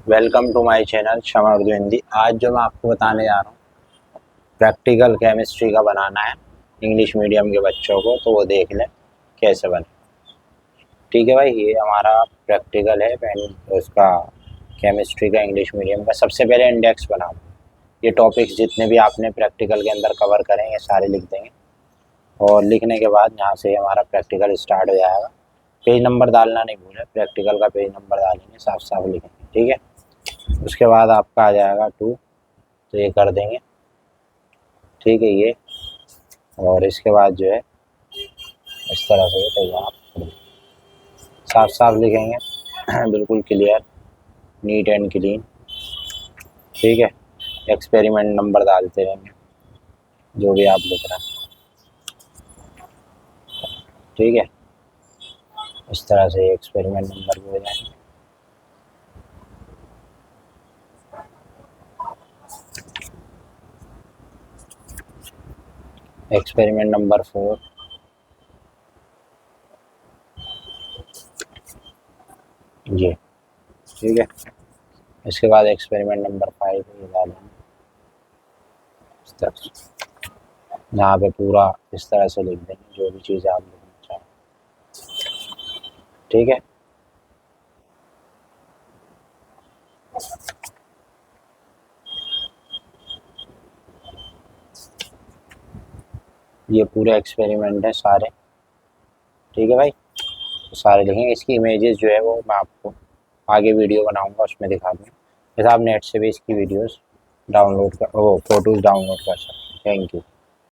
Welcome to my channel शमा उर्दू हिंदी। आज जो मैं आपको बताने जा रहा हूँ प्रैक्टिकल केमिस्ट्री का बनाना है इंग्लिश मीडियम के बच्चों को, तो वो देख लें कैसे बने। ठीक है भाई, ये हमारा प्रैक्टिकल है उसका केमिस्ट्री का इंग्लिश मीडियम का। सबसे पहले इंडेक्स बनाओ। ये टॉपिक्स जितने भी आपने प्रैक्टिकल के अंदर कवर करें ये सारे लिख देंगे, और लिखने के बाद यहाँ से हमारा प्रैक्टिकल स्टार्ट हो जाएगा। पेज नंबर डालना नहीं भूलें, प्रैक्टिकल का पेज नंबर डालेंगे, साफ साफ लिखेंगे। ठीक है, उसके बाद आपका आ जाएगा 2, तो ये कर देंगे। ठीक है, ये और इसके बाद जो है इस तरह से तैयार साफ साफ लिखेंगे बिल्कुल क्लियर, नीट एंड क्लीन। ठीक है, एक्सपेरिमेंट नंबर डालते रहेंगे जो भी आप लिख रहे हैं। ठीक है, इस तरह से एक्सपेरिमेंट नंबर भी हो जाएंगे। एक्सपेरिमेंट नंबर 4, ये ठीक है। इसके बाद एक्सपेरिमेंट नंबर 5 ये डालेंगे इस तरह से, यहाँ पे पूरा इस तरह से लिख देंगे जो भी चीज़ें आप लिखना चाहें। ठीक है, ये पूरे एक्सपेरिमेंट है सारे। ठीक है भाई, तो सारे लिखेंगे। इसकी इमेजेस जो है वो मैं आपको आगे वीडियो बनाऊंगा उसमें दिखा दूँगा। जैसे आप नेट से भी इसकी वीडियोस डाउनलोड कर, वो फोटोज़ डाउनलोड कर सकते हैं। Thank you.